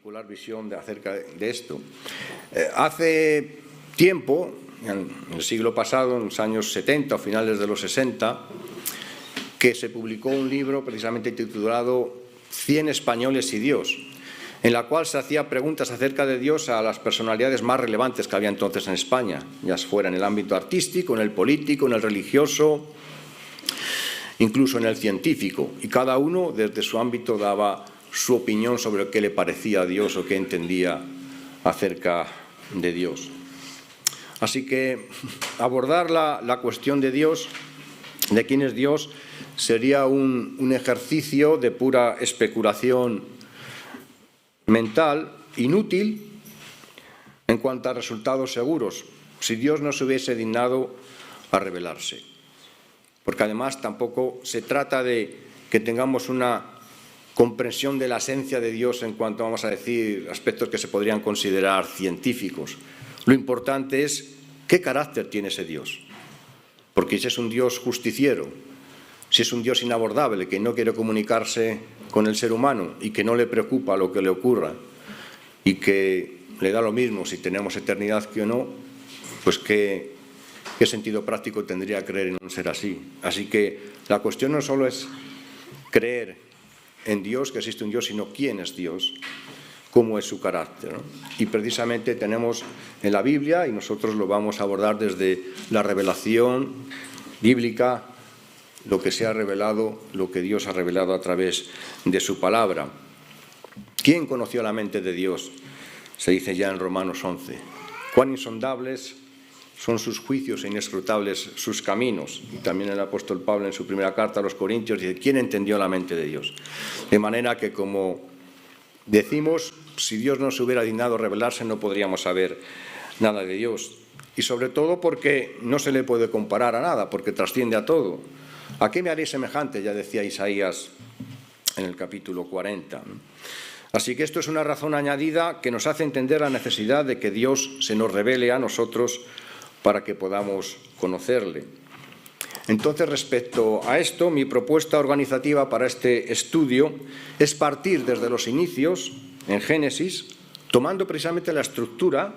particular visión acerca de esto. Hace tiempo, en el siglo pasado, en los años 70 o finales de los 60, que se publicó un libro precisamente titulado 100 españoles y Dios, en la cual se hacía preguntas acerca de Dios a las personalidades más relevantes que había entonces en España, ya fuera en el ámbito artístico, en el político, en el religioso, incluso en el científico, y cada uno desde su ámbito daba su opinión sobre qué le parecía a Dios o qué entendía acerca de Dios. Así que abordar la cuestión de Dios, de quién es Dios, sería un ejercicio de pura especulación mental, inútil en cuanto a resultados seguros, si Dios no se hubiese dignado a revelarse. Porque además tampoco se trata de que tengamos una comprensión de la esencia de Dios en cuanto, vamos a decir, aspectos que se podrían considerar científicos. Lo importante es qué carácter tiene ese Dios. Porque si es un Dios justiciero, si es un Dios inabordable, que no quiere comunicarse con el ser humano y que no le preocupa lo que le ocurra y que le da lo mismo si tenemos eternidad que o no, pues ¿qué sentido práctico tendría creer en un ser así? Así que la cuestión no solo es creer en Dios, que existe un Dios, sino quién es Dios, cómo es su carácter, ¿no? Y precisamente tenemos en la Biblia, y nosotros lo vamos a abordar desde la revelación bíblica, lo que se ha revelado, lo que Dios ha revelado a través de su palabra. ¿Quién conoció la mente de Dios? Se dice ya en Romanos 11. Cuán insondables son sus juicios e inescrutables sus caminos. Y también el apóstol Pablo en su primera carta a los Corintios dice, ¿quién entendió la mente de Dios? De manera que, como decimos, si Dios no se hubiera dignado revelarse, no podríamos saber nada de Dios. Y sobre todo porque no se le puede comparar a nada, porque trasciende a todo. ¿A qué me haré semejante? Ya decía Isaías en el capítulo 40. Así que esto es una razón añadida que nos hace entender la necesidad de que Dios se nos revele a nosotros para que podamos conocerle. Entonces, respecto a esto, mi propuesta organizativa para este estudio es partir desde los inicios, en Génesis, tomando precisamente la estructura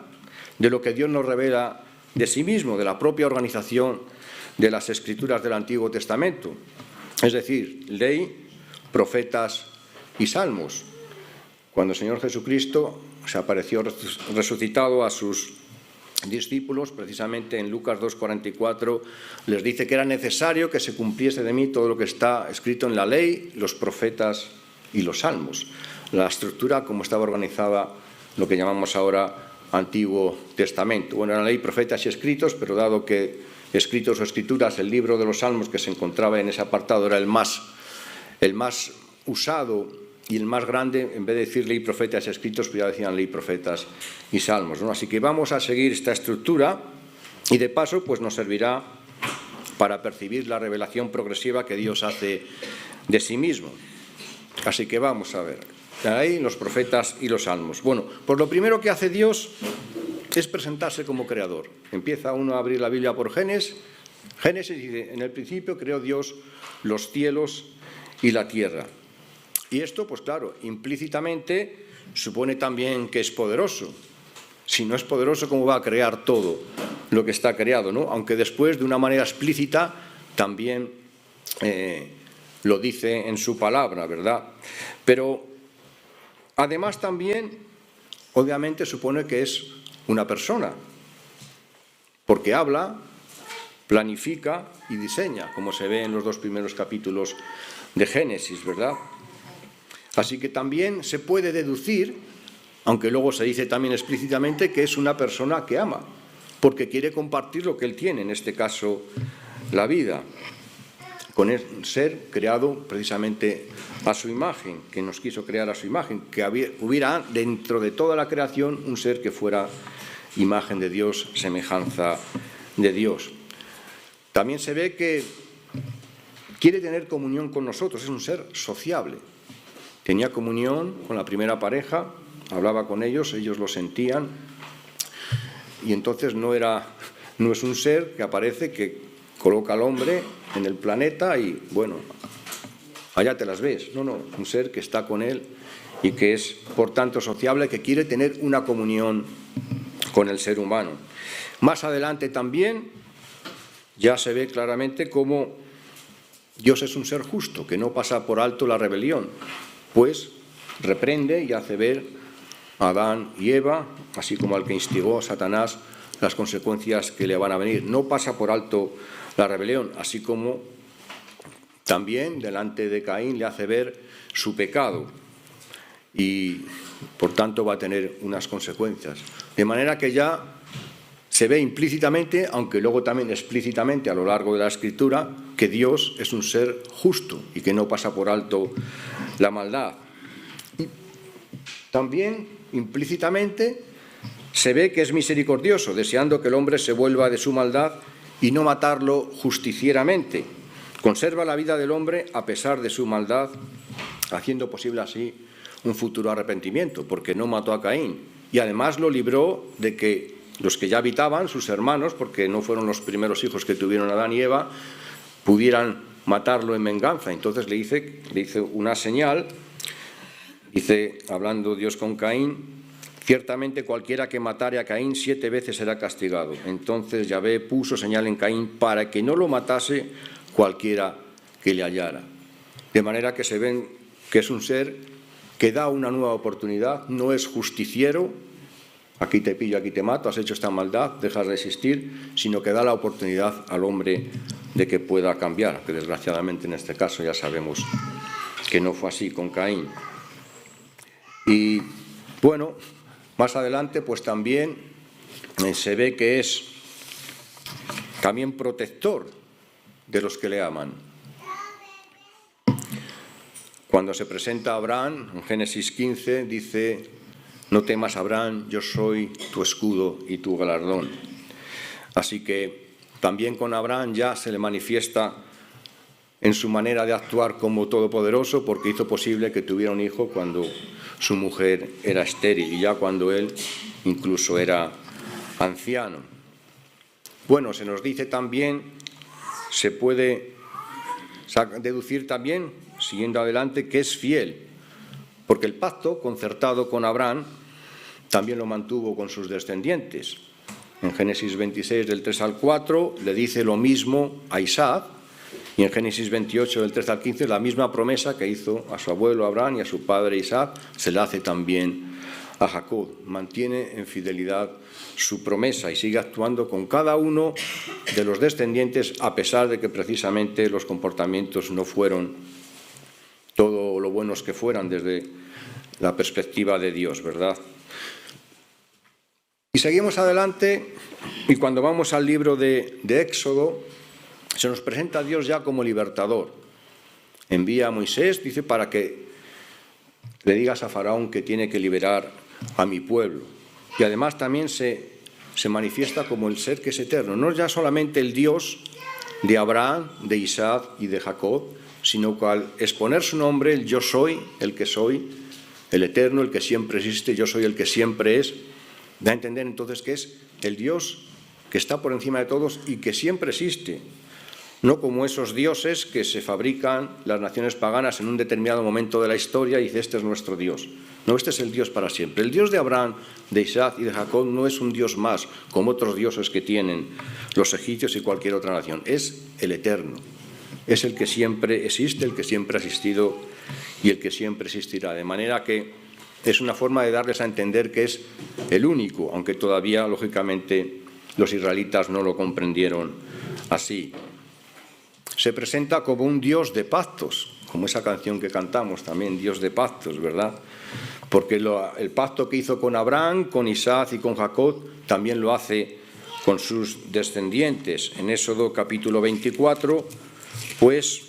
de lo que Dios nos revela de sí mismo, de la propia organización de las Escrituras del Antiguo Testamento, es decir, ley, profetas y salmos. Cuando el Señor Jesucristo se apareció resucitado a sus discípulos, precisamente en Lucas 2,44, les dice que era necesario que se cumpliese de mí todo lo que está escrito en la ley, los profetas y los salmos. La estructura como estaba organizada, lo que llamamos ahora Antiguo Testamento. Bueno, eran ley, profetas y escritos, pero dado que escritos o escrituras, el libro de los salmos que se encontraba en ese apartado era el más usado y el más grande, en vez de decir ley, profetas y escritos, pues ya decían ley, profetas y salmos, ¿no? Así que vamos a seguir esta estructura y de paso pues nos servirá para percibir la revelación progresiva que Dios hace de sí mismo. Así que vamos a ver, ahí los profetas y los salmos. Bueno, pues lo primero que hace Dios es presentarse como creador. Empieza uno a abrir la Biblia por Génesis y dice, en el principio creó Dios los cielos y la tierra. Y esto, pues claro, implícitamente supone también que es poderoso. Si no es poderoso, ¿cómo va a crear todo lo que está creado, ¿no? Aunque después, de una manera explícita, también lo dice en su palabra, ¿verdad? Pero además también, obviamente, supone que es una persona, porque habla, planifica y diseña, como se ve en los dos primeros capítulos de Génesis, ¿verdad? Así que también se puede deducir, aunque luego se dice también explícitamente, que es una persona que ama, porque quiere compartir lo que él tiene, en este caso la vida, con el ser creado precisamente a su imagen, que nos quiso crear a su imagen, que hubiera dentro de toda la creación un ser que fuera imagen de Dios, semejanza de Dios. También se ve que quiere tener comunión con nosotros, es un ser sociable. Tenía comunión con la primera pareja, hablaba con ellos, ellos lo sentían, y entonces no es un ser que aparece, que coloca al hombre en el planeta y, bueno, allá te las ves. No, un ser que está con él y que es, por tanto, sociable, que quiere tener una comunión con el ser humano. Más adelante también ya se ve claramente cómo Dios es un ser justo, que no pasa por alto la rebelión, pues reprende y hace ver a Adán y Eva, así como al que instigó a Satanás, las consecuencias que le van a venir. No pasa por alto la rebelión, así como también delante de Caín le hace ver su pecado y por tanto va a tener unas consecuencias. De manera que ya se ve implícitamente, aunque luego también explícitamente a lo largo de la Escritura, que Dios es un ser justo y que no pasa por alto la maldad. Y también implícitamente se ve que es misericordioso, deseando que el hombre se vuelva de su maldad y no matarlo justicieramente. Conserva la vida del hombre a pesar de su maldad, haciendo posible así un futuro arrepentimiento, porque no mató a Caín. Y además lo libró de que los que ya habitaban, sus hermanos, porque no fueron los primeros hijos que tuvieron Adán y Eva, pudieran matarlo en venganza. Entonces le hizo una señal, dice, hablando Dios con Caín: ciertamente cualquiera que matare a Caín 7 veces será castigado. Entonces Yahvé puso señal en Caín para que no lo matase cualquiera que le hallara. De manera que se ven que es un ser que da una nueva oportunidad, no es justiciero, aquí te pillo, aquí te mato, has hecho esta maldad, dejas de existir, sino que da la oportunidad al hombre de que pueda cambiar, que desgraciadamente en este caso ya sabemos que no fue así con Caín. Y bueno, más adelante pues también se ve que es también protector de los que le aman. Cuando se presenta a Abraham, en Génesis 15, dice: no temas, Abraham, yo soy tu escudo y tu galardón. Así que también con Abraham ya se le manifiesta en su manera de actuar como todopoderoso, porque hizo posible que tuviera un hijo cuando su mujer era estéril y ya cuando él incluso era anciano. Bueno, se nos dice también, se puede deducir también, siguiendo adelante, que es fiel, porque el pacto concertado con Abraham también lo mantuvo con sus descendientes. En Génesis 26, del 3 al 4, le dice lo mismo a Isaac, y en Génesis 28, del 13 al 15, la misma promesa que hizo a su abuelo Abraham y a su padre Isaac, se la hace también a Jacob. Mantiene en fidelidad su promesa y sigue actuando con cada uno de los descendientes, a pesar de que precisamente los comportamientos no fueron todo lo buenos que fueran desde la perspectiva de Dios, ¿verdad? Y seguimos adelante, y cuando vamos al libro de Éxodo, se nos presenta a Dios ya como libertador. Envía a Moisés, dice, para que le digas a Faraón que tiene que liberar a mi pueblo. Y además también se manifiesta como el ser que es eterno. No es ya solamente el Dios de Abraham, de Isaac y de Jacob, sino que al exponer su nombre, el yo soy, el que soy, el eterno, el que siempre existe, yo soy el que siempre es, da a entender entonces que es el Dios que está por encima de todos y que siempre existe. No como esos dioses que se fabrican las naciones paganas en un determinado momento de la historia y dice, este es nuestro Dios. No, este es el Dios para siempre. El Dios de Abraham, de Isaac y de Jacob no es un Dios más, como otros dioses que tienen los egipcios y cualquier otra nación. Es el eterno. Es el que siempre existe, el que siempre ha existido y el que siempre existirá. De manera que es una forma de darles a entender que es el único, aunque todavía, lógicamente, los israelitas no lo comprendieron así. Se presenta como un Dios de pactos, como esa canción que cantamos también, Dios de pactos, ¿verdad? Porque el pacto que hizo con Abraham, con Isaac y con Jacob, también lo hace con sus descendientes. En Éxodo capítulo 24, pues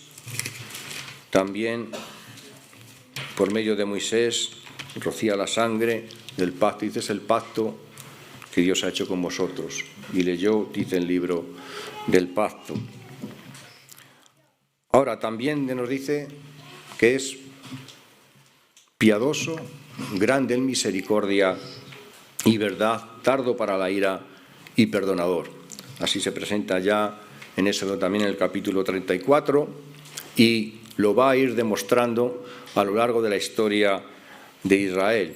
también por medio de Moisés rocía la sangre del pacto, dice, es el pacto que Dios ha hecho con vosotros. Y leyó, dice el libro del pacto. Ahora también nos dice que es piadoso, grande en misericordia y verdad, tardo para la ira y perdonador. Así se presenta ya en Éxodo también en el capítulo 34 y lo va a ir demostrando a lo largo de la historia de Israel,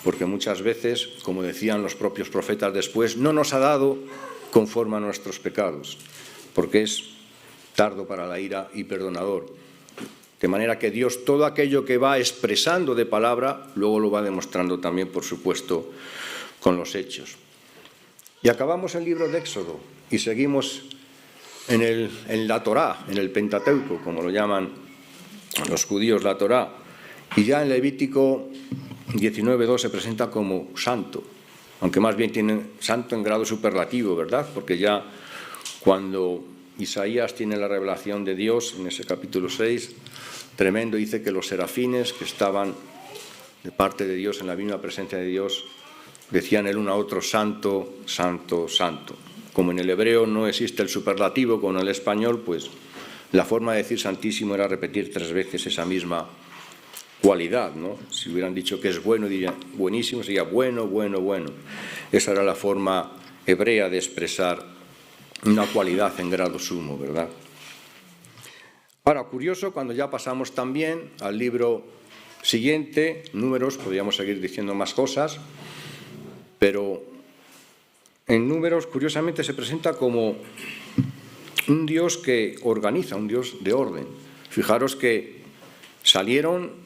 porque muchas veces, como decían los propios profetas después, no nos ha dado conforme a nuestros pecados, porque es tardo para la ira y perdonador. De manera que Dios todo aquello que va expresando de palabra, luego lo va demostrando también, por supuesto, con los hechos. Y acabamos el libro de Éxodo y seguimos en la Torá, en el Pentateuco, como lo llaman los judíos, la Torá. Y ya en Levítico 19:2 se presenta como santo, aunque más bien tiene santo en grado superlativo, ¿verdad? Porque ya cuando Isaías tiene la revelación de Dios, en ese capítulo 6, tremendo, dice que los serafines que estaban de parte de Dios, en la misma presencia de Dios, decían el uno a otro, santo, santo, santo. Como en el hebreo no existe el superlativo, como en el español, pues la forma de decir santísimo era repetir 3 veces esa misma cualidad, ¿no? Si hubieran dicho que es bueno, dirían buenísimo, sería bueno, bueno, bueno. Esa era la forma hebrea de expresar una cualidad en grado sumo, ¿verdad? Ahora, curioso, cuando ya pasamos también al libro siguiente, Números, podríamos seguir diciendo más cosas, pero en Números, curiosamente, se presenta como un Dios que organiza, un Dios de orden. Fijaros que salieron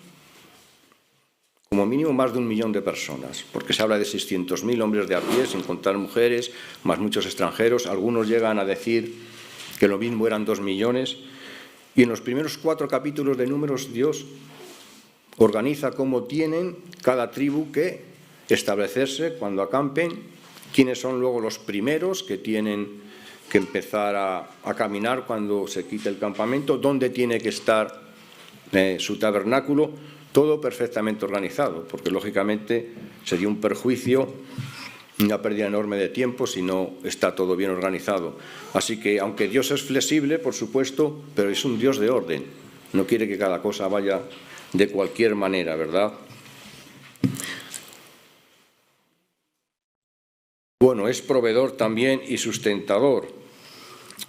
como mínimo más de 1 millón de personas, porque se habla de 600.000 hombres de a pie, sin contar mujeres, más muchos extranjeros. Algunos llegan a decir que lo mismo eran 2 millones. Y en los primeros 4 capítulos de Números, Dios organiza cómo tienen cada tribu que establecerse cuando acampen, quiénes son luego los primeros que tienen que empezar a caminar cuando se quite el campamento, dónde tiene que estar su tabernáculo, todo perfectamente organizado, porque lógicamente sería un perjuicio, una pérdida enorme de tiempo si no está todo bien organizado. Así que, aunque Dios es flexible, por supuesto, pero es un Dios de orden. No quiere que cada cosa vaya de cualquier manera, ¿verdad? Bueno, es proveedor también y sustentador,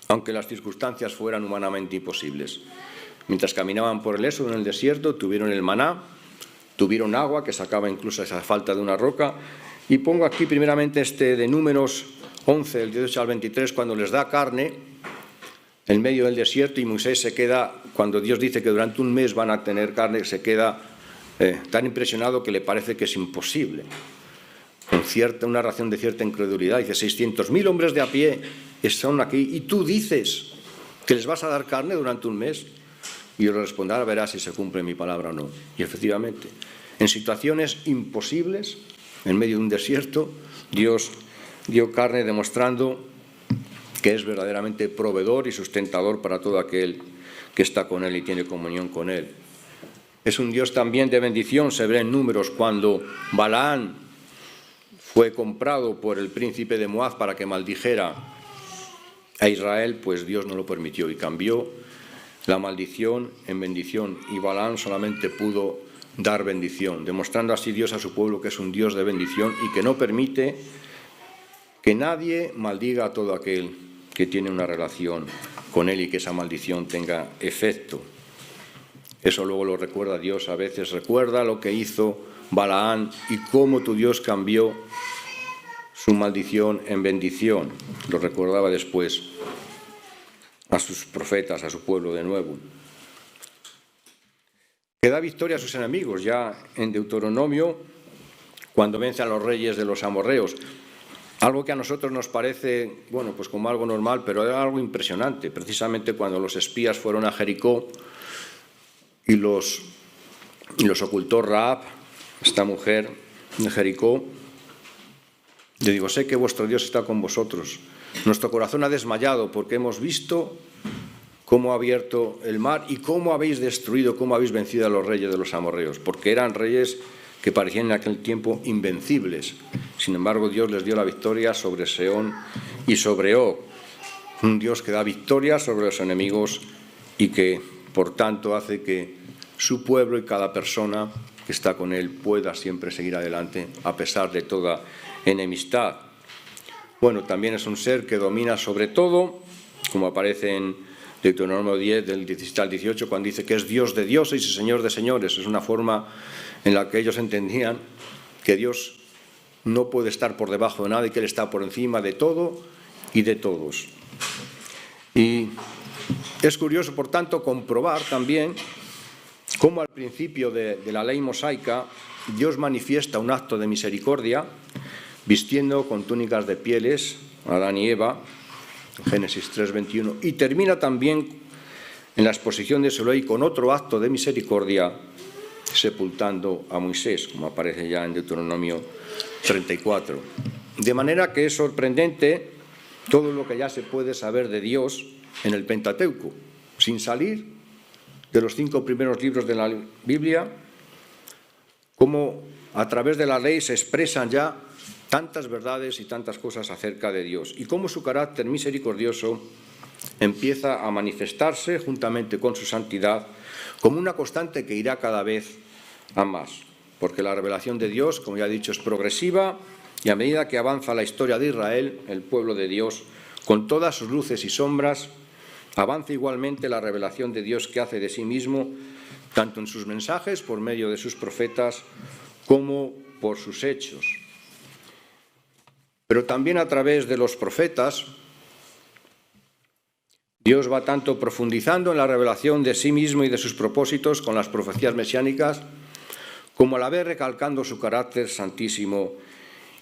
aunque las circunstancias fueran humanamente imposibles. Mientras caminaban por el Éxodo en el desierto, tuvieron el maná, tuvieron agua, que sacaba incluso esa falta de una roca. Y pongo aquí primeramente de Números 11, del 18 al 23, cuando les da carne en medio del desierto y Moisés se queda, cuando Dios dice que durante 1 mes van a tener carne, se queda tan impresionado que le parece que es imposible. Con una reacción de cierta incredulidad. Dice, 600.000 hombres de a pie están aquí y tú dices que les vas a dar carne durante 1 mes. Y yo le responderé, verás si se cumple mi palabra o no. Y efectivamente, en situaciones imposibles, en medio de un desierto, Dios dio carne demostrando que es verdaderamente proveedor y sustentador para todo aquel que está con Él y tiene comunión con Él. Es un Dios también de bendición, se ve en Números, cuando Balaán fue comprado por el príncipe de Moab para que maldijera a Israel, pues Dios no lo permitió y cambió la maldición en bendición, y Balaán solamente pudo dar bendición, demostrando así Dios a su pueblo que es un Dios de bendición y que no permite que nadie maldiga a todo aquel que tiene una relación con Él y que esa maldición tenga efecto. Eso luego lo recuerda Dios a veces, recuerda lo que hizo Balaán y cómo tu Dios cambió su maldición en bendición. Lo recordaba después a sus profetas, a su pueblo de nuevo. Que da victoria a sus enemigos, ya en Deuteronomio, cuando vence a los reyes de los amorreos. Algo que a nosotros nos parece, bueno, pues como algo normal, pero era algo impresionante. Precisamente cuando los espías fueron a Jericó y los ocultó Rahab, esta mujer de Jericó, le digo, sé que vuestro Dios está con vosotros. Nuestro corazón ha desmayado porque hemos visto cómo ha abierto el mar y cómo habéis destruido, cómo habéis vencido a los reyes de los amorreos, porque eran reyes que parecían en aquel tiempo invencibles. Sin embargo, Dios les dio la victoria sobre Sehón y sobre Og. Un Dios que da victoria sobre los enemigos y que, por tanto, hace que su pueblo y cada persona que está con Él pueda siempre seguir adelante a pesar de toda enemistad. Bueno, también es un ser que domina sobre todo, como aparece en Deuteronomio 10, del 17 al 18, cuando dice que es Dios de dioses y Señor de señores. Es una forma en la que ellos entendían que Dios no puede estar por debajo de nada y que Él está por encima de todo y de todos. Y es curioso, por tanto, comprobar también cómo al principio de la ley mosaica Dios manifiesta un acto de misericordia vistiendo con túnicas de pieles a Adán y Eva, Génesis 3:21, y termina también en la exposición de su ley con otro acto de misericordia sepultando a Moisés, como aparece ya en Deuteronomio 34. De manera que es sorprendente todo lo que ya se puede saber de Dios en el Pentateuco, sin salir de los 5 primeros libros de la Biblia, cómo a través de la ley se expresan ya tantas verdades y tantas cosas acerca de Dios, y cómo su carácter misericordioso empieza a manifestarse juntamente con su santidad como una constante que irá cada vez a más, porque la revelación de Dios, como ya he dicho, es progresiva, y a medida que avanza la historia de Israel, el pueblo de Dios, con todas sus luces y sombras, avanza igualmente la revelación de Dios que hace de sí mismo, tanto en sus mensajes por medio de sus profetas como por sus hechos. Pero también a través de los profetas, Dios va tanto profundizando en la revelación de sí mismo y de sus propósitos con las profecías mesiánicas, como a la vez recalcando su carácter santísimo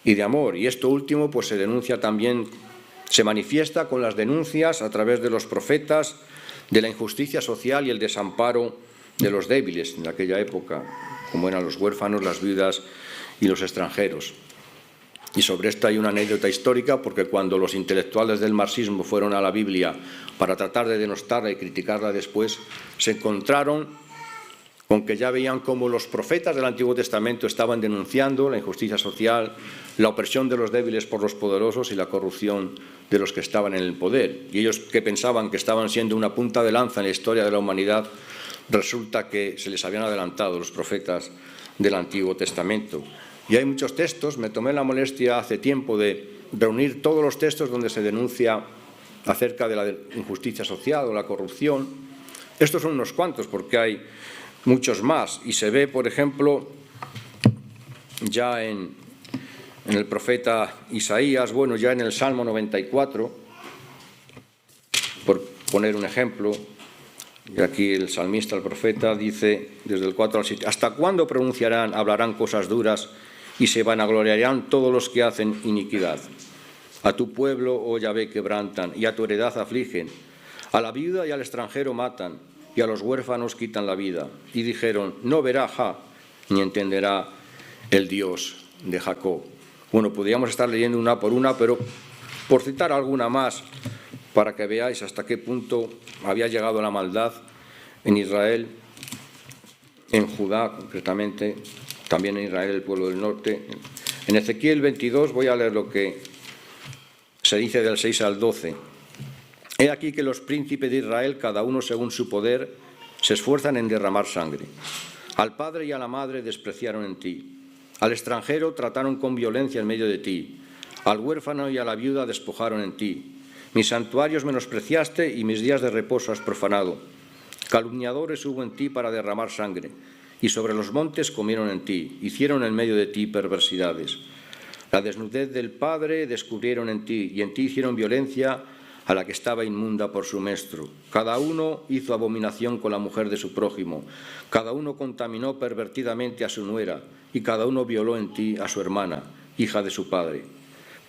y de amor. Y esto último pues se denuncia también, se manifiesta con las denuncias a través de los profetas de la injusticia social y el desamparo de los débiles en aquella época, como eran los huérfanos, las viudas y los extranjeros. Y sobre esto hay una anécdota histórica, porque cuando los intelectuales del marxismo fueron a la Biblia para tratar de denostarla y criticarla después, se encontraron con que ya veían cómo los profetas del Antiguo Testamento estaban denunciando la injusticia social, la opresión de los débiles por los poderosos y la corrupción de los que estaban en el poder. Y ellos, que pensaban que estaban siendo una punta de lanza en la historia de la humanidad, resulta que se les habían adelantado los profetas del Antiguo Testamento. Y hay muchos textos, me tomé la molestia hace tiempo de reunir todos los textos donde se denuncia acerca de la injusticia social o la corrupción. Estos son unos cuantos, porque hay muchos más, y se ve, por ejemplo, ya en el profeta Isaías, bueno, ya en el Salmo 94, por poner un ejemplo, y aquí el salmista, el profeta, dice desde el 4 al 7, ¿hasta cuándo hablarán cosas duras y se vanagloriarán todos los que hacen iniquidad? A tu pueblo, oh Yahvé, quebrantan, y a tu heredad afligen. A la viuda y al extranjero matan, y a los huérfanos quitan la vida. Y dijeron, no verá Jah, ni entenderá el Dios de Jacob. Bueno, podríamos estar leyendo una por una, pero por citar alguna más, para que veáis hasta qué punto había llegado la maldad en Israel, en Judá concretamente, también en Israel, el pueblo del norte. En Ezequiel 22 voy a leer lo que se dice del 6 al 12. He aquí que los príncipes de Israel, cada uno según su poder, se esfuerzan en derramar sangre. Al padre y a la madre despreciaron en ti. Al extranjero trataron con violencia en medio de ti. Al huérfano y a la viuda despojaron en ti. Mis santuarios menospreciaste y mis días de reposo has profanado. Calumniadores hubo en ti para derramar sangre, y sobre los montes comieron en ti, hicieron en medio de ti perversidades. La desnudez del padre descubrieron en ti, y en ti hicieron violencia a la que estaba inmunda por su menstruo. Cada uno hizo abominación con la mujer de su prójimo, cada uno contaminó pervertidamente a su nuera, y cada uno violó en ti a su hermana, hija de su padre.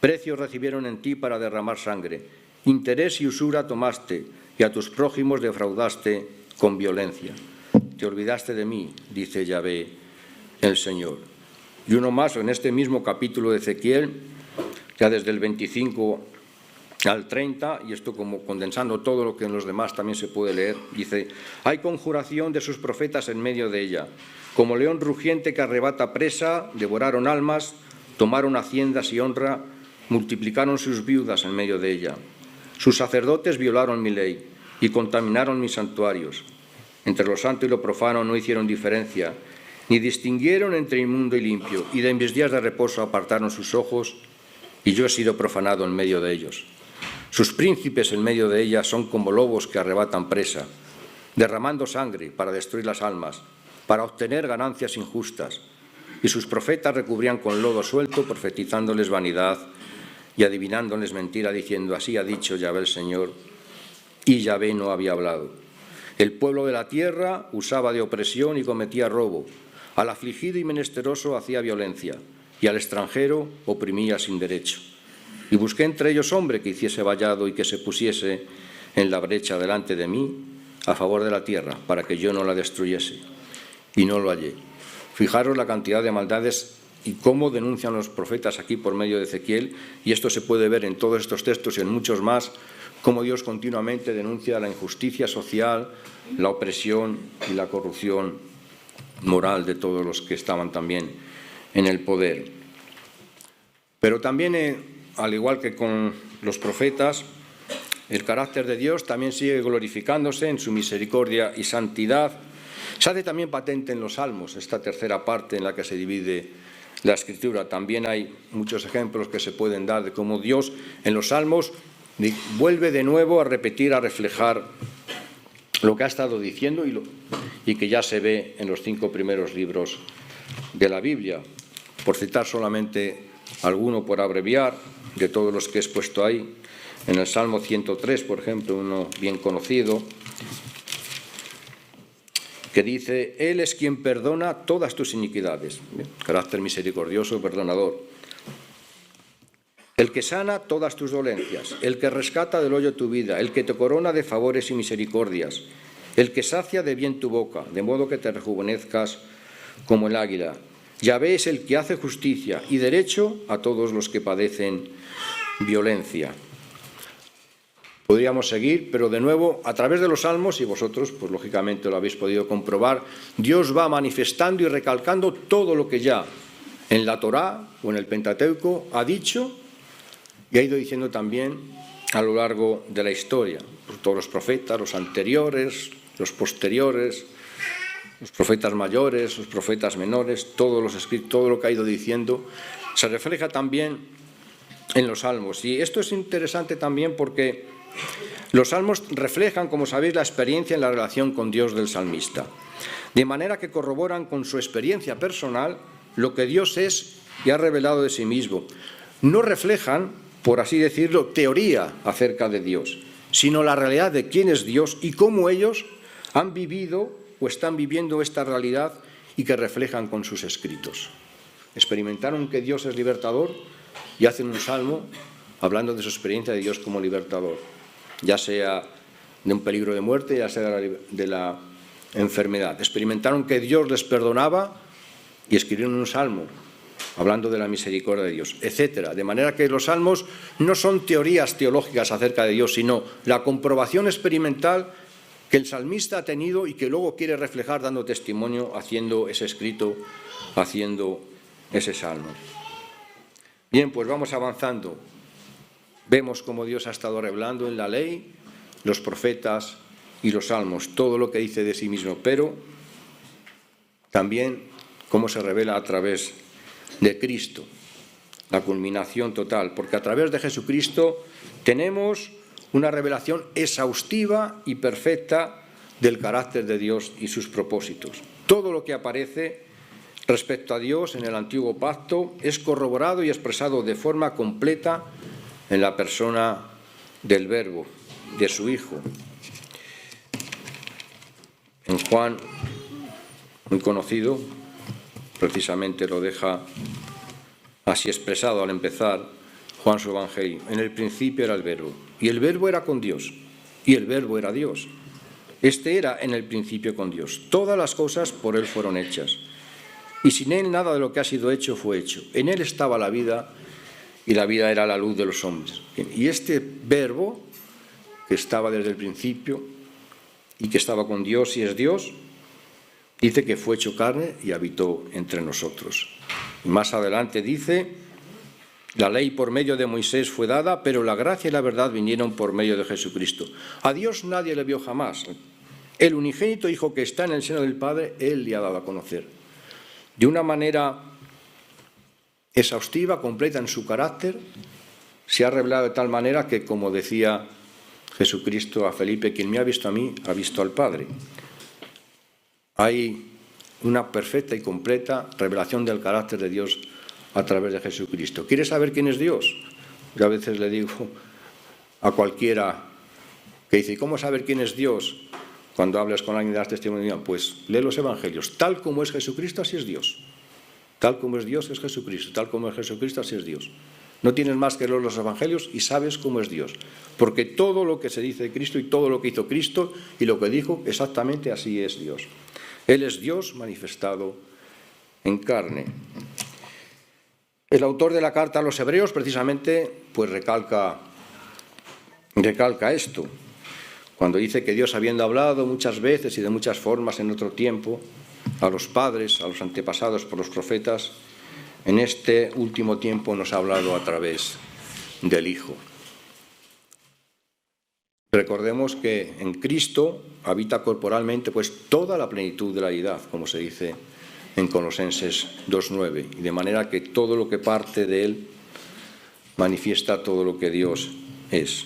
Precios recibieron en ti para derramar sangre, interés y usura tomaste, y a tus prójimos defraudaste con violencia. Te olvidaste de mí, dice Yahvé, el Señor. Y uno más, en este mismo capítulo de Ezequiel, ya desde el 25 al 30, y esto como condensando todo lo que en los demás también se puede leer, dice, hay conjuración de sus profetas en medio de ella. Como león rugiente que arrebata presa, devoraron almas, tomaron haciendas y honra, multiplicaron sus viudas en medio de ella. Sus sacerdotes violaron mi ley y contaminaron mis santuarios. Entre lo santo y lo profano no hicieron diferencia, ni distinguieron entre inmundo y limpio, y de mis días de reposo apartaron sus ojos, y yo he sido profanado en medio de ellos. Sus príncipes en medio de ella son como lobos que arrebatan presa, derramando sangre para destruir las almas, para obtener ganancias injustas. Y sus profetas recubrían con lodo suelto, profetizándoles vanidad y adivinándoles mentira, diciendo: así ha dicho Yahvé el Señor, y Yahvé no había hablado. El pueblo de la tierra usaba de opresión y cometía robo. Al afligido y menesteroso hacía violencia, y al extranjero oprimía sin derecho. Y busqué entre ellos hombre que hiciese vallado y que se pusiese en la brecha delante de mí a favor de la tierra, para que yo no la destruyese. Y no lo hallé. Fijaros la cantidad de maldades y cómo denuncian los profetas aquí por medio de Ezequiel, y esto se puede ver en todos estos textos y en muchos más, cómo Dios continuamente denuncia la injusticia social, la opresión y la corrupción moral de todos los que estaban también en el poder. Pero también, al igual que con los profetas, el carácter de Dios también sigue glorificándose en su misericordia y santidad. Se hace también patente en los Salmos, esta tercera parte en la que se divide la Escritura. También hay muchos ejemplos que se pueden dar de cómo Dios en los Salmos vuelve de nuevo a repetir, a reflejar lo que ha estado diciendo y que ya se ve en los 5 primeros libros de la Biblia. Por citar solamente alguno, por abreviar, de todos los que he expuesto ahí, en el Salmo 103, por ejemplo, uno bien conocido, que dice: Él es quien perdona todas tus iniquidades. Bien, carácter misericordioso, perdonador. El que sana todas tus dolencias, el que rescata del hoyo tu vida, el que te corona de favores y misericordias, el que sacia de bien tu boca, de modo que te rejuvenezcas como el águila. Yahvé es el que hace justicia y derecho a todos los que padecen violencia. Podríamos seguir, pero de nuevo, a través de los Salmos, y vosotros, pues lógicamente lo habéis podido comprobar, Dios va manifestando y recalcando todo lo que ya en la Torá o en el Pentateuco ha dicho y ha ido diciendo también a lo largo de la historia. Pues todos los profetas, los anteriores, los posteriores, los profetas mayores, los profetas menores, todos los escritos, todo lo que ha ido diciendo, se refleja también en los Salmos. Y esto es interesante también porque los Salmos reflejan, como sabéis, la experiencia en la relación con Dios del salmista, de manera que corroboran con su experiencia personal lo que Dios es y ha revelado de sí mismo. No reflejan, por así decirlo, teoría acerca de Dios, sino la realidad de quién es Dios y cómo ellos han vivido o están viviendo esta realidad y que reflejan con sus escritos. Experimentaron que Dios es libertador y hacen un salmo hablando de su experiencia de Dios como libertador, ya sea de un peligro de muerte, ya sea de la enfermedad. Experimentaron que Dios les perdonaba y escribieron un salmo hablando de la misericordia de Dios, etcétera. De manera que los salmos no son teorías teológicas acerca de Dios, sino la comprobación experimental que el salmista ha tenido y que luego quiere reflejar dando testimonio, haciendo ese escrito, haciendo ese salmo. Bien, pues vamos avanzando. Vemos cómo Dios ha estado revelando en la ley, los profetas y los salmos, todo lo que dice de sí mismo, pero también cómo se revela a través de Cristo, la culminación total, porque a través de Jesucristo tenemos una revelación exhaustiva y perfecta del carácter de Dios y sus propósitos. Todo lo que aparece respecto a Dios en el Antiguo Pacto es corroborado y expresado de forma completa en la persona del Verbo, de su Hijo. En Juan, muy conocido, precisamente lo deja así expresado al empezar Juan su Evangelio. En el principio era el Verbo, y el Verbo era con Dios, y el Verbo era Dios. Este era en el principio con Dios. Todas las cosas por Él fueron hechas, y sin Él nada de lo que ha sido hecho fue hecho. En Él estaba la vida, y la vida era la luz de los hombres. Y este Verbo, que estaba desde el principio y que estaba con Dios y es Dios, dice que fue hecho carne y habitó entre nosotros. Y más adelante dice: la ley por medio de Moisés fue dada, pero la gracia y la verdad vinieron por medio de Jesucristo. A Dios nadie le vio jamás. El unigénito Hijo que está en el seno del Padre, Él le ha dado a conocer. De una manera exhaustiva, completa en su carácter, se ha revelado de tal manera que, como decía Jesucristo a Felipe, quien me ha visto a mí, ha visto al Padre. Hay una perfecta y completa revelación del carácter de Dios a través de Jesucristo. ¿Quieres saber quién es Dios? Yo a veces le digo a cualquiera que dice, ¿cómo saber quién es Dios? Cuando hables con alguien y das testimonio, pues lee los evangelios. Tal como es Jesucristo, así es Dios. Tal como es Dios, es Jesucristo. Tal como es Jesucristo, así es Dios. No tienes más que leer los evangelios y sabes cómo es Dios. Porque todo lo que se dice de Cristo y todo lo que hizo Cristo y lo que dijo, exactamente así es Dios. Él es Dios manifestado en carne. El autor de la carta a los Hebreos, precisamente, pues recalca esto. Cuando dice que Dios, habiendo hablado muchas veces y de muchas formas en otro tiempo, a los padres, a los antepasados por los profetas, en este último tiempo nos ha hablado a través del Hijo. Recordemos que en Cristo habita corporalmente pues toda la plenitud de la deidad, como se dice en Colosenses 2:9, y de manera que todo lo que parte de Él manifiesta todo lo que Dios es.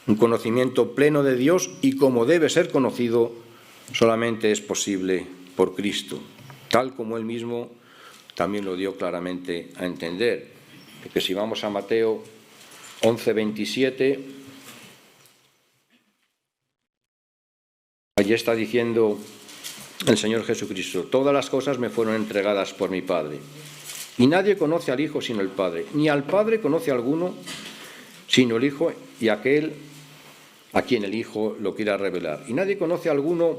Un conocimiento pleno de Dios, y como debe ser conocido, solamente es posible por Cristo, tal como Él mismo también lo dio claramente a entender. Porque si vamos a Mateo 11:27, allí está diciendo el Señor Jesucristo, todas las cosas me fueron entregadas por mi Padre, y nadie conoce al Hijo sino el Padre, ni al Padre conoce alguno sino el Hijo y aquel a quien el Hijo lo quiera revelar. Y nadie conoce a alguno,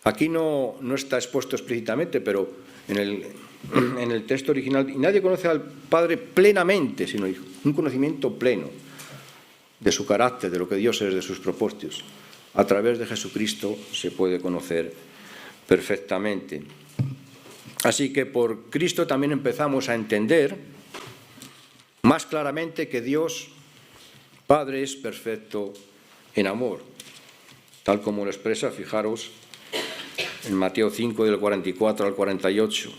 aquí no está expuesto explícitamente, pero en el texto original, y nadie conoce al Padre plenamente sino el Hijo, un conocimiento pleno de su carácter, de lo que Dios es, de sus propósitos. A través de Jesucristo se puede conocer perfectamente. Así que por Cristo también empezamos a entender más claramente que Dios Padre es perfecto en amor, tal como lo expresa, fijaros, en Mateo 5, del 44 al 48.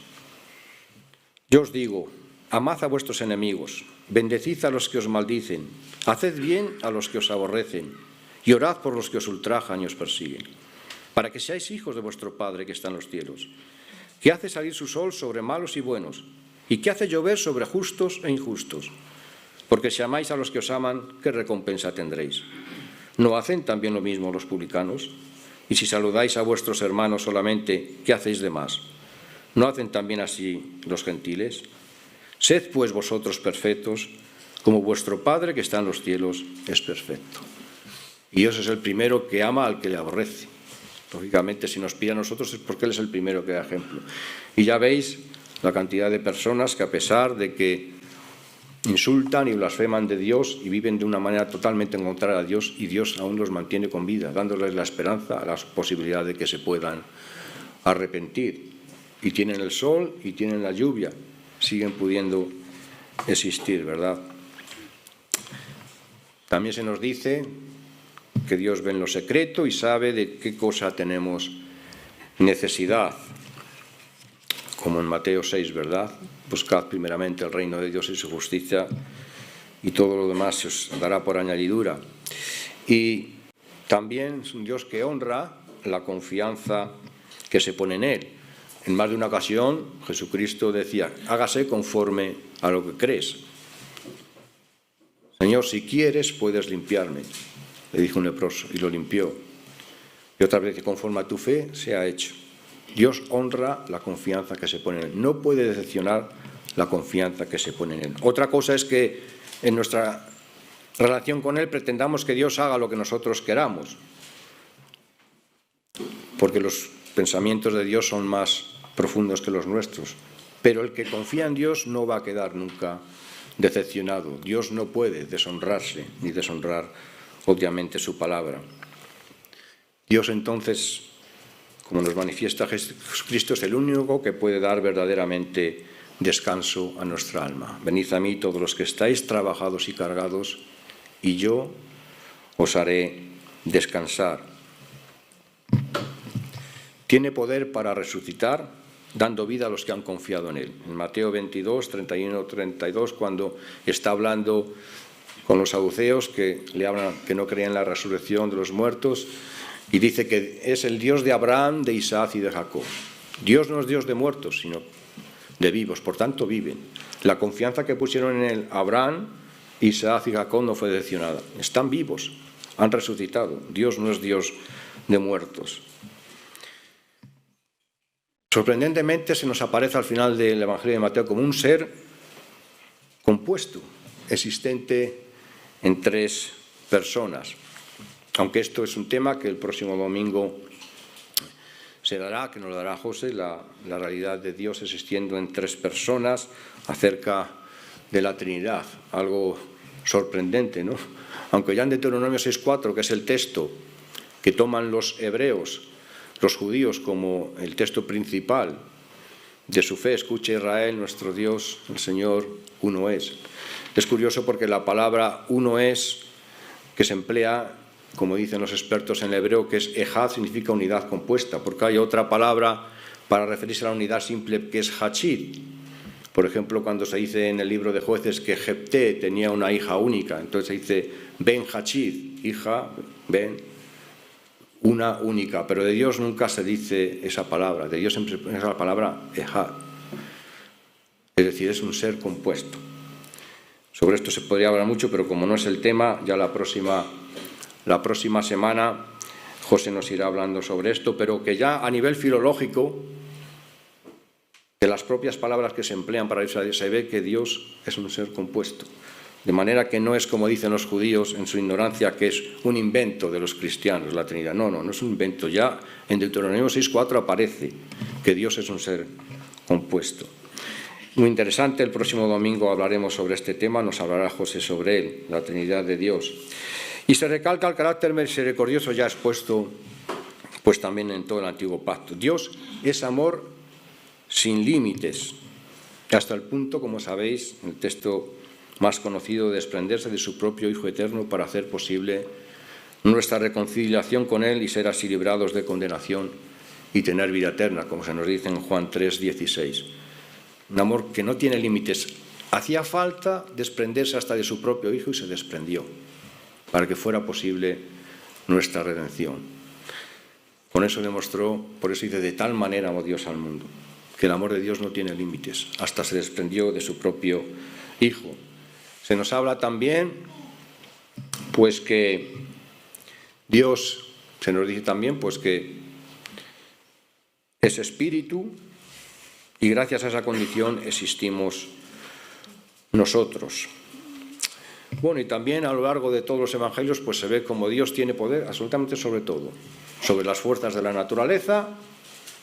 Yo os digo, amad a vuestros enemigos, bendecid a los que os maldicen, haced bien a los que os aborrecen, y orad por los que os ultrajan y os persiguen, para que seáis hijos de vuestro Padre que está en los cielos, que hace salir su sol sobre malos y buenos, y que hace llover sobre justos e injustos. Porque si amáis a los que os aman, ¿qué recompensa tendréis? ¿No hacen también lo mismo los publicanos? Y si saludáis a vuestros hermanos solamente, ¿qué hacéis de más? ¿No hacen también así los gentiles? Sed pues vosotros perfectos, como vuestro Padre que está en los cielos es perfecto. Y Dios es el primero que ama al que le aborrece. Lógicamente, si nos pide a nosotros es porque Él es el primero que da ejemplo. Y ya veis la cantidad de personas que, a pesar de que insultan y blasfeman de Dios y viven de una manera totalmente contraria a Dios, y Dios aún los mantiene con vida, dándoles la esperanza, la posibilidad de que se puedan arrepentir. Y tienen el sol y tienen la lluvia, siguen pudiendo existir, ¿verdad? También se nos dice que Dios ve en lo secreto y sabe de qué cosa tenemos necesidad, como en Mateo 6, ¿verdad? Buscad primeramente el reino de Dios y su justicia, y todo lo demás se os dará por añadidura. Y también es un Dios que honra la confianza que se pone en Él. En más de una ocasión Jesucristo decía, hágase conforme a lo que crees. Señor, si quieres puedes limpiarme, le dijo un leproso, y lo limpió. Y otra vez, conforme a tu fe se ha hecho. Dios honra la confianza que se pone en Él. No puede decepcionar la confianza que se pone en Él. Otra cosa es que en nuestra relación con Él pretendamos que Dios haga lo que nosotros queramos, porque los pensamientos de Dios son más profundos que los nuestros. Pero el que confía en Dios no va a quedar nunca decepcionado. Dios no puede deshonrarse ni deshonrar, obviamente, su palabra. Dios, entonces, como nos manifiesta Jesucristo, es el único que puede dar verdaderamente descanso a nuestra alma. Venid a mí todos los que estáis trabajados y cargados, y yo os haré descansar. Tiene poder para resucitar, dando vida a los que han confiado en Él. En Mateo 22, 31, 32, cuando está hablando con los saduceos que le hablan que no creían en la resurrección de los muertos, y dice que es el Dios de Abraham, de Isaac y de Jacob. Dios no es Dios de muertos, sino de vivos, por tanto viven. La confianza que pusieron en Abraham, Isaac y Jacob no fue decepcionada. Están vivos, han resucitado. Dios no es Dios de muertos. Sorprendentemente se nos aparece al final del Evangelio de Mateo como un ser compuesto, existente en 3 personas. Aunque esto es un tema que el próximo domingo se dará, que nos lo dará José, la realidad de Dios existiendo en 3 personas acerca de la Trinidad. Algo sorprendente, ¿no? Aunque ya en Deuteronomio 6:4, que es el texto que toman los hebreos, los judíos, como el texto principal de su fe, escucha Israel, nuestro Dios, el Señor, uno es. Es curioso porque la palabra uno es, que se emplea, como dicen los expertos en el hebreo, que es ejad, significa unidad compuesta, porque hay otra palabra para referirse a la unidad simple que es hachid. Por ejemplo, cuando se dice en el libro de Jueces que Jefté tenía una hija única, entonces se dice ben hachid, hija, ben, una única, pero de Dios nunca se dice esa palabra, de Dios siempre es la palabra ejad, es decir, es un ser compuesto. Sobre esto se podría hablar mucho, pero como no es el tema, ya la próxima semana José nos irá hablando sobre esto, pero que ya a nivel filológico, de las propias palabras que se emplean para eso, se ve que Dios es un ser compuesto. De manera que no es como dicen los judíos en su ignorancia, que es un invento de los cristianos, la Trinidad. No, no es un invento. Ya en Deuteronomio 6:4 aparece que Dios es un ser compuesto. Muy interesante, el próximo domingo hablaremos sobre este tema, nos hablará José sobre él, la Trinidad de Dios. Y se recalca el carácter misericordioso ya expuesto pues también en todo el Antiguo Pacto. Dios es amor sin límites, hasta el punto, como sabéis, el texto más conocido, de desprenderse de su propio Hijo eterno para hacer posible nuestra reconciliación con Él y ser así librados de condenación y tener vida eterna, como se nos dice en Juan 3:16. Un amor que no tiene límites. Hacía falta desprenderse hasta de su propio Hijo y se desprendió para que fuera posible nuestra redención. Con eso demostró, por eso dice, de tal manera amó Dios al mundo, que el amor de Dios no tiene límites, hasta se desprendió de su propio Hijo. Se nos habla también, pues que Dios, se nos dice también, pues que es espíritu y gracias a esa condición existimos nosotros. Bueno, y también a lo largo de todos los evangelios pues se ve como Dios tiene poder absolutamente sobre todo, sobre las fuerzas de la naturaleza,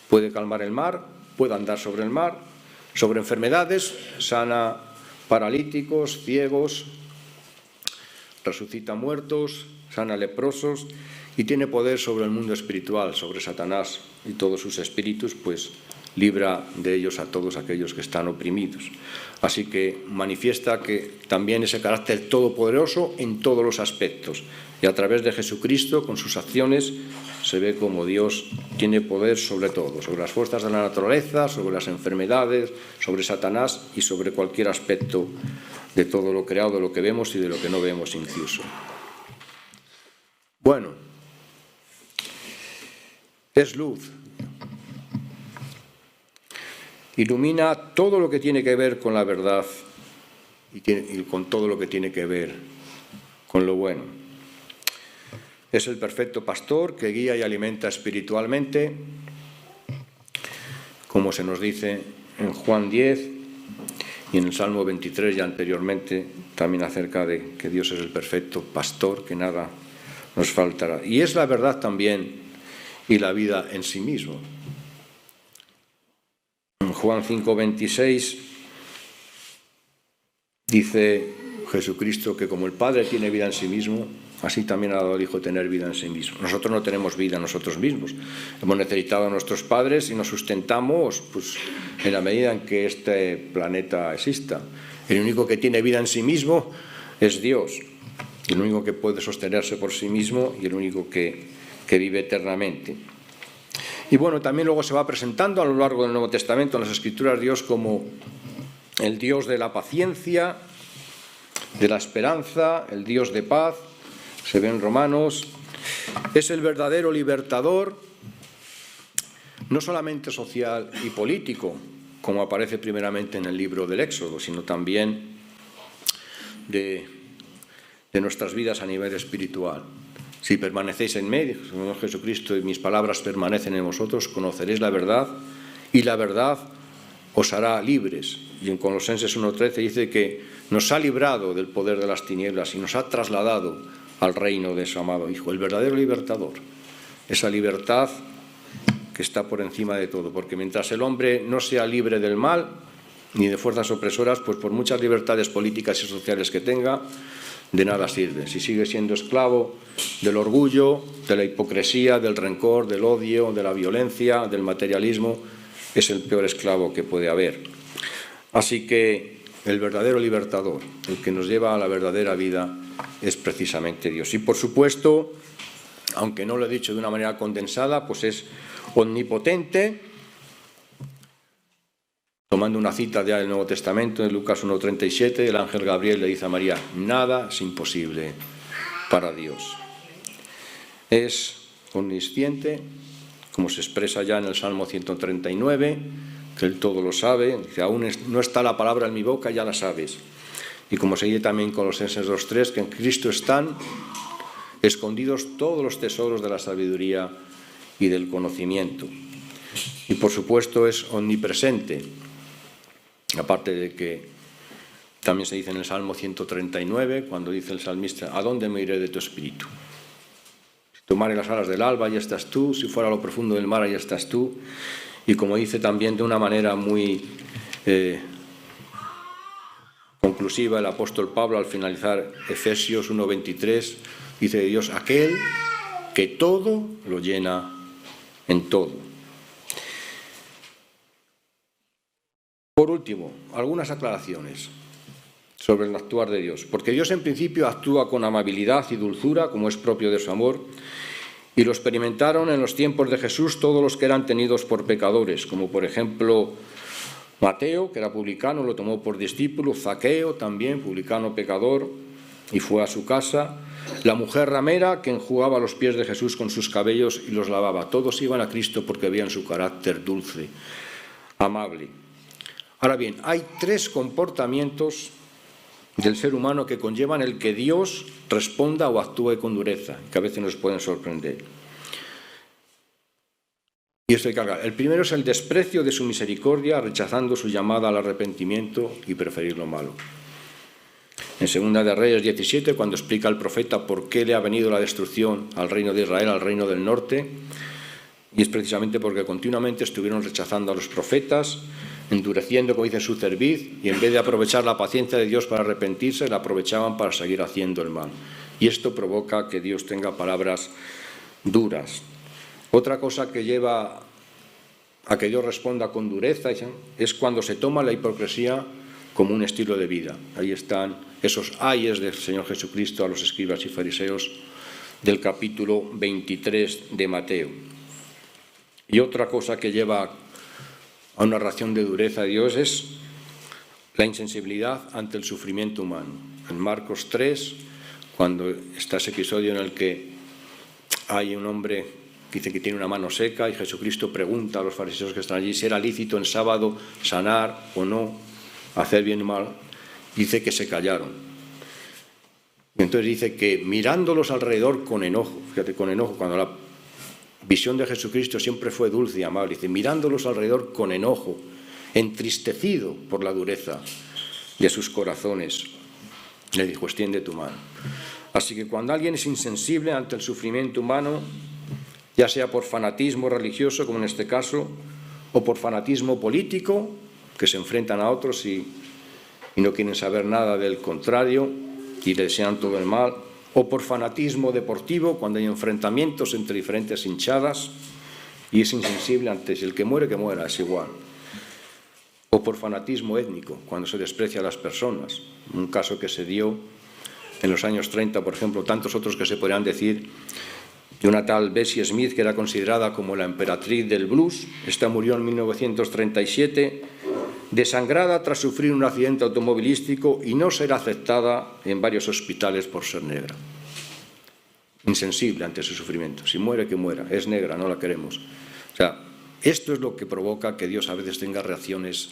puede calmar el mar, puede andar sobre el mar, sobre enfermedades, sana paralíticos, ciegos, resucita muertos, sana leprosos y tiene poder sobre el mundo espiritual, sobre Satanás y todos sus espíritus, pues libra de ellos a todos aquellos que están oprimidos. Así que manifiesta que también ese carácter todopoderoso en todos los aspectos. Y a través de Jesucristo, con sus acciones, se ve como Dios tiene poder sobre todo, sobre las fuerzas de la naturaleza, sobre las enfermedades, sobre Satanás y sobre cualquier aspecto de todo lo creado, de lo que vemos y de lo que no vemos incluso. Bueno, es luz. Ilumina todo lo que tiene que ver con la verdad y con todo lo que tiene que ver con lo bueno. Es el perfecto pastor que guía y alimenta espiritualmente, como se nos dice en Juan 10 y en el Salmo 23 y anteriormente, también acerca de que Dios es el perfecto pastor, que nada nos faltará. Y es la verdad también y la vida en sí mismo. En Juan 5:26 dice Jesucristo que como el Padre tiene vida en sí mismo, así también ha dado al Hijo tener vida en sí mismo. Nosotros no tenemos vida nosotros mismos. Hemos necesitado a nuestros padres y nos sustentamos pues, en la medida en que este planeta exista. El único que tiene vida en sí mismo es Dios. El único que puede sostenerse por sí mismo y el único que vive eternamente. Y bueno, también luego se va presentando a lo largo del Nuevo Testamento en las Escrituras Dios como el Dios de la paciencia de la esperanza, el Dios de paz, se ve en Romanos, es el verdadero libertador, no solamente social y político, como aparece primeramente en el libro del Éxodo, sino también de nuestras vidas a nivel espiritual. Si permanecéis en mí, Señor Jesucristo, y mis palabras permanecen en vosotros, conoceréis la verdad, y la verdad os hará libres. Y en Colosenses 1:13 dice que nos ha librado del poder de las tinieblas y nos ha trasladado al reino de su amado Hijo, el verdadero libertador. Esa libertad que está por encima de todo, porque mientras el hombre no sea libre del mal ni de fuerzas opresoras, pues por muchas libertades políticas y sociales que tenga, de nada sirve. Si sigue siendo esclavo del orgullo, de la hipocresía, del rencor, del odio, de la violencia, del materialismo, es el peor esclavo que puede haber. Así que el verdadero libertador, el que nos lleva a la verdadera vida, es precisamente Dios. Y por supuesto, aunque no lo he dicho de una manera condensada, pues es omnipotente. Tomando una cita ya del Nuevo Testamento, en Lucas 1:37, el ángel Gabriel le dice a María: nada es imposible para Dios. Es omnisciente, como se expresa ya en el Salmo 139, que Él todo lo sabe, dice: aún no está la palabra en mi boca, ya la sabes. Y como se dice también en Colosenses 2:3, que en Cristo están escondidos todos los tesoros de la sabiduría y del conocimiento. Y por supuesto es omnipresente, aparte de que también se dice en el Salmo 139, cuando dice el salmista: ¿a dónde me iré de tu espíritu? Si tomare las alas del alba, allá estás tú; si fuera a lo profundo del mar, allá estás tú. Y como dice también de una manera muy conclusiva el apóstol Pablo al finalizar Efesios 1:23, dice de Dios: aquel que todo lo llena en todo. Por último, algunas aclaraciones sobre el actuar de Dios. Porque Dios en principio actúa con amabilidad y dulzura, como es propio de su amor, y lo experimentaron en los tiempos de Jesús todos los que eran tenidos por pecadores, como por ejemplo Mateo, que era publicano, lo tomó por discípulo; Zaqueo, también publicano pecador, y fue a su casa; la mujer ramera, que enjugaba los pies de Jesús con sus cabellos y los lavaba. Todos iban a Cristo porque veían su carácter dulce, amable. Ahora bien, hay tres comportamientos del ser humano que conllevan el que Dios responda o actúe con dureza, que a veces nos pueden sorprender. Y esto hay que hablar. El primero es el desprecio de su misericordia, rechazando su llamada al arrepentimiento y preferir lo malo. En 2 de Reyes 17, cuando explica el profeta por qué le ha venido la destrucción al reino de Israel, al reino del norte, y es precisamente porque continuamente estuvieron rechazando a los profetas, endureciendo, como dice, su cerviz, y en vez de aprovechar la paciencia de Dios para arrepentirse, la aprovechaban para seguir haciendo el mal. Y esto provoca que Dios tenga palabras duras. Otra cosa que lleva a que Dios responda con dureza es cuando se toma la hipocresía como un estilo de vida. Ahí están esos ayes del Señor Jesucristo a los escribas y fariseos del capítulo 23 de Mateo. Y otra cosa que lleva a una reacción de dureza de Dios es la insensibilidad ante el sufrimiento humano. En Marcos 3, cuando está ese episodio en el que hay un hombre que dice que tiene una mano seca y Jesucristo pregunta a los fariseos que están allí si era lícito en sábado sanar o no, hacer bien o mal, dice que se callaron. Y entonces dice que mirándolos alrededor con enojo, fíjate, con enojo, cuando la visión de Jesucristo siempre fue dulce y amable, dice, mirándolos alrededor con enojo, entristecido por la dureza de sus corazones, le dijo: extiende tu mano. Así que cuando alguien es insensible ante el sufrimiento humano, ya sea por fanatismo religioso, como en este caso, o por fanatismo político, que se enfrentan a otros y no quieren saber nada del contrario y le desean todo el mal, o por fanatismo deportivo, cuando hay enfrentamientos entre diferentes hinchadas y es insensible ante el que muere, que muera, es igual. O por fanatismo étnico, cuando se desprecia a las personas. Un caso que se dio en los años 30, por ejemplo, tantos otros que se podrían decir, de una tal Bessie Smith, que era considerada como la emperatriz del blues. Esta murió en 1937 desangrada tras sufrir un accidente automovilístico y no ser aceptada en varios hospitales por ser negra. Insensible ante ese sufrimiento. Si muere, que muera. Es negra, no la queremos. O sea, esto es lo que provoca que Dios a veces tenga reacciones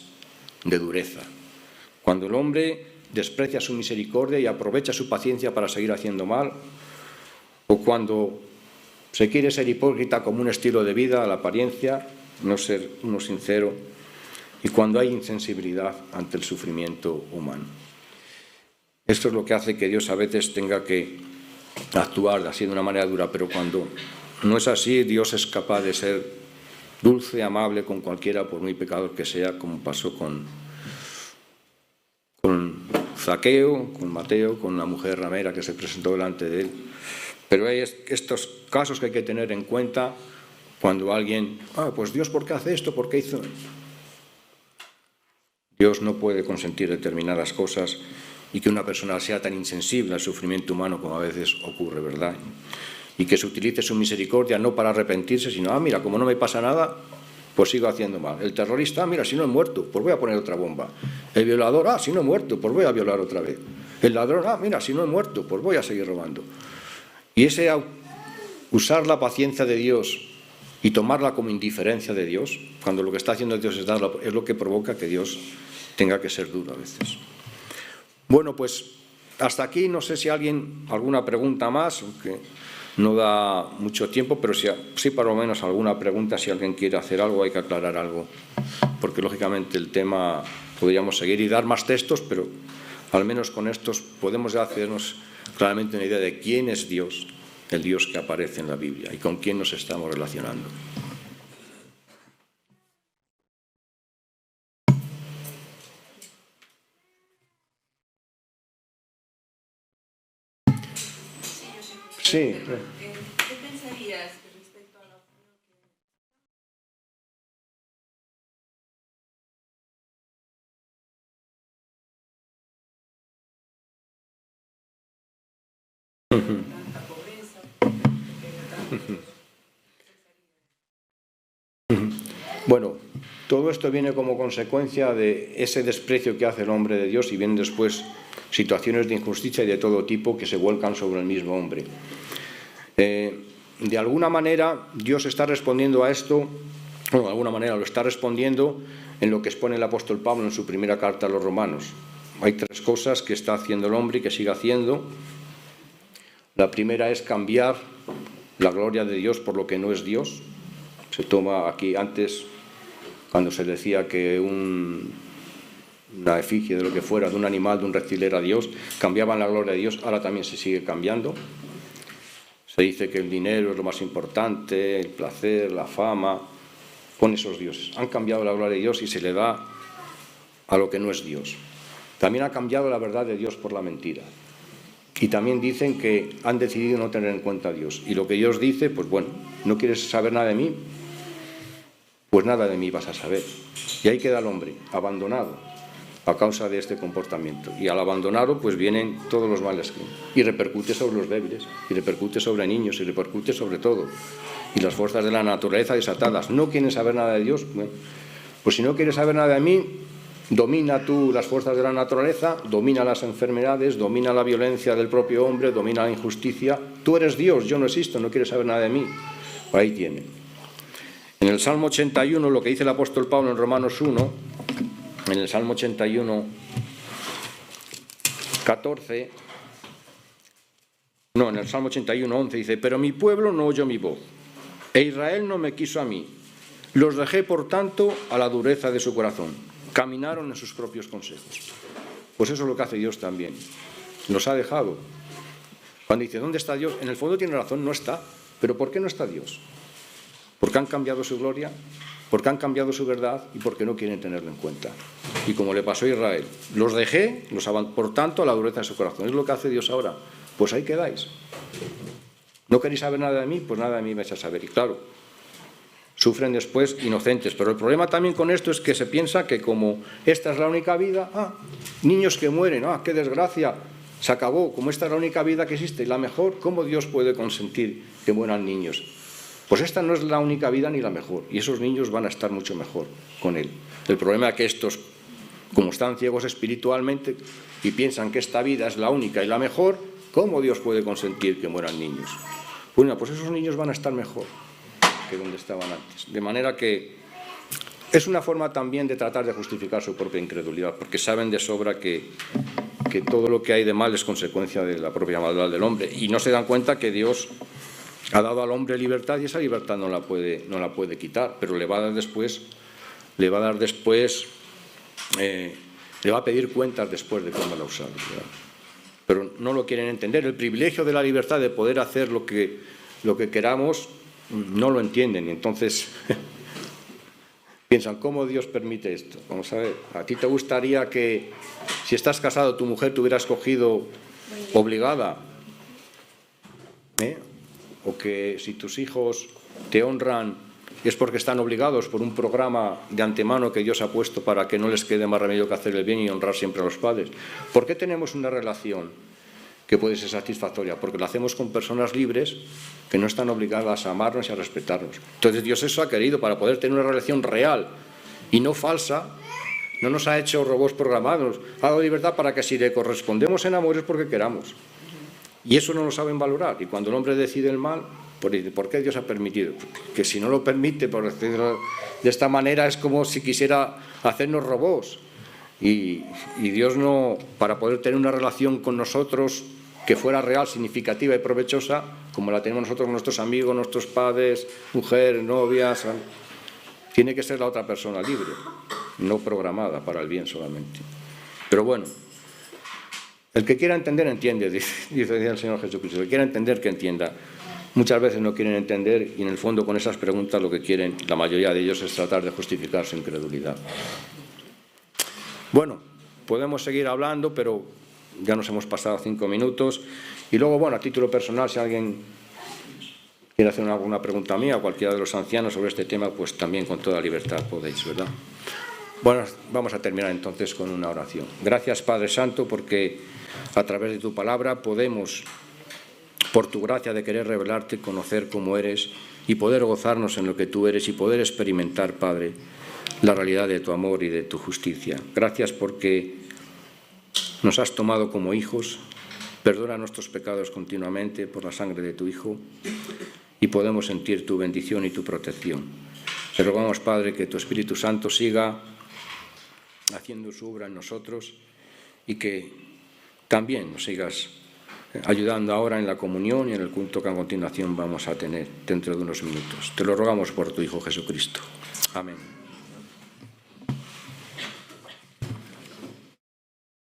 de dureza. Cuando el hombre desprecia su misericordia y aprovecha su paciencia para seguir haciendo mal, o cuando se quiere ser hipócrita como un estilo de vida, a la apariencia, no ser uno sincero, y cuando hay insensibilidad ante el sufrimiento humano. Esto es lo que hace que Dios a veces tenga que actuar así de una manera dura, pero cuando no es así, Dios es capaz de ser dulce, amable con cualquiera, por muy pecador que sea, como pasó con Zaqueo, con Mateo, con la mujer ramera que se presentó delante de él. Pero hay estos casos que hay que tener en cuenta cuando alguien, pues Dios, ¿por qué hace esto? ¿Por qué hizo? Dios no puede consentir determinadas cosas y que una persona sea tan insensible al sufrimiento humano como a veces ocurre, ¿verdad? Y que se utilice su misericordia no para arrepentirse, sino, mira, como no me pasa nada, pues sigo haciendo mal. El terrorista, mira, si no he muerto, pues voy a poner otra bomba. El violador, si no he muerto, pues voy a violar otra vez. El ladrón, mira, si no he muerto, pues voy a seguir robando. Y ese usar la paciencia de Dios y tomarla como indiferencia de Dios, cuando lo que está haciendo Dios es lo que provoca que Dios tenga que ser duro a veces. Bueno, pues hasta aquí, no sé si alguna pregunta más, aunque no da mucho tiempo, pero sí por lo menos alguna pregunta, si alguien quiere hacer algo, hay que aclarar algo, porque lógicamente el tema podríamos seguir y dar más textos, pero al menos con estos podemos ya hacernos claramente una idea de quién es Dios, el Dios que aparece en la Biblia y con quién nos estamos relacionando. Sí. ¿Qué pensarías respecto a la opinión que tanta pobreza? Bueno, todo esto viene como consecuencia de ese desprecio que hace el hombre de Dios y vienen después situaciones de injusticia y de todo tipo que se vuelcan sobre el mismo hombre. De alguna manera Dios está respondiendo a esto, de alguna manera lo está respondiendo en lo que expone el apóstol Pablo en su primera carta a los romanos. Hay tres cosas que está haciendo el hombre y que sigue haciendo. La primera es cambiar la gloria de Dios por lo que no es Dios. Se toma aquí antes, cuando se decía que una efigie de lo que fuera, de un animal, de un reptil era Dios, cambiaban la gloria de Dios, ahora también se sigue cambiando. Se dice que el dinero es lo más importante, el placer, la fama, con esos dioses. Han cambiado la gloria de Dios y se le da a lo que no es Dios. También ha cambiado la verdad de Dios por la mentira. Y también dicen que han decidido no tener en cuenta a Dios. Y lo que Dios dice, pues bueno, ¿no quieres saber nada de mí? Pues nada de mí vas a saber. Y ahí queda el hombre, abandonado, a causa de este comportamiento. Y al abandonado, pues vienen todos los males. Y repercute sobre los débiles, y repercute sobre niños, y repercute sobre todo. Y las fuerzas de la naturaleza desatadas. ¿No quieren saber nada de Dios? Bueno, pues si no quieres saber nada de mí, domina tú las fuerzas de la naturaleza, domina las enfermedades, domina la violencia del propio hombre, domina la injusticia. Tú eres Dios, yo no existo, no quieres saber nada de mí. Ahí tiene. En el Salmo 81, lo que dice el apóstol Pablo en Romanos 1, en el Salmo 81, 14, no, en el Salmo 81, 11 dice: pero mi pueblo no oyó mi voz, e Israel no me quiso a mí. Los dejé, por tanto, a la dureza de su corazón. Caminaron en sus propios consejos. Pues eso es lo que hace Dios también. Nos ha dejado. Cuando dice, ¿dónde está Dios? En el fondo tiene razón, no está. ¿Pero por qué no está Dios? Porque han cambiado su gloria, porque han cambiado su verdad y porque no quieren tenerlo en cuenta. Y como le pasó a Israel, los dejé, por tanto, a la dureza de su corazón. Es lo que hace Dios ahora. Pues ahí quedáis. ¿No queréis saber nada de mí? Pues nada de mí vais a saber. Y claro, sufren después inocentes. Pero el problema también con esto es que se piensa que como esta es la única vida, niños que mueren, qué desgracia, se acabó. Como esta es la única vida que existe y la mejor, ¿cómo Dios puede consentir que mueran niños? Pues esta no es la única vida ni la mejor, y esos niños van a estar mucho mejor con Él. El problema es que estos como están ciegos espiritualmente y piensan que esta vida es la única y la mejor, ¿cómo Dios puede consentir que mueran niños? Bueno, pues esos niños van a estar mejor que donde estaban antes. De manera que es una forma también de tratar de justificar su propia incredulidad, porque saben de sobra que todo lo que hay de mal es consecuencia de la propia maldad del hombre, y no se dan cuenta que Dios ha dado al hombre libertad y esa libertad no la puede quitar, pero le va a dar después, le va a pedir cuentas después de cómo la ha usado, ¿verdad? Pero no lo quieren entender. El privilegio de la libertad de poder hacer lo que queramos no lo entienden, y entonces piensan, ¿cómo Dios permite esto? Vamos a ver, ¿a ti te gustaría que, si estás casado, tu mujer te hubiera escogido obligada? O que si tus hijos te honran es porque están obligados por un programa de antemano que Dios ha puesto para que no les quede más remedio que hacer el bien y honrar siempre a los padres. ¿Por qué tenemos una relación que puede ser satisfactoria? Porque lo hacemos con personas libres que no están obligadas a amarnos y a respetarnos. Entonces Dios eso ha querido para poder tener una relación real y no falsa. No nos ha hecho robots programados, ha dado libertad para que si le correspondemos en amor es porque queramos. Y eso no lo saben valorar. Y cuando el hombre decide el mal, ¿por qué Dios ha permitido? Que si no lo permite, por decirlo de esta manera, es como si quisiera hacernos robots. Y Dios no, para poder tener una relación con nosotros que fuera real, significativa y provechosa, como la tenemos nosotros con nuestros amigos, nuestros padres, mujeres, novias, tiene que ser la otra persona libre, no programada para el bien solamente. Pero bueno, el que quiera entender, entiende, dice el Señor Jesucristo. El que quiera entender, que entienda. Muchas veces no quieren entender y en el fondo con esas preguntas lo que quieren, la mayoría de ellos, es tratar de justificar su incredulidad. Bueno, podemos seguir hablando, pero ya nos hemos pasado 5 minutos. Y luego, bueno, a título personal, si alguien quiere hacer alguna pregunta mía o cualquiera de los ancianos sobre este tema, pues también con toda libertad podéis, ¿verdad? Bueno, vamos a terminar entonces con una oración. Gracias, Padre Santo, porque a través de tu palabra podemos, por tu gracia de querer revelarte, conocer cómo eres y poder gozarnos en lo que tú eres y poder experimentar, Padre, la realidad de tu amor y de tu justicia. Gracias porque nos has tomado como hijos, perdona nuestros pecados continuamente por la sangre de tu Hijo y podemos sentir tu bendición y tu protección. Te rogamos, Padre, que tu Espíritu Santo siga haciendo su obra en nosotros y que también nos sigas ayudando ahora en la comunión y en el culto que a continuación vamos a tener dentro de unos minutos. Te lo rogamos por tu Hijo Jesucristo. Amén.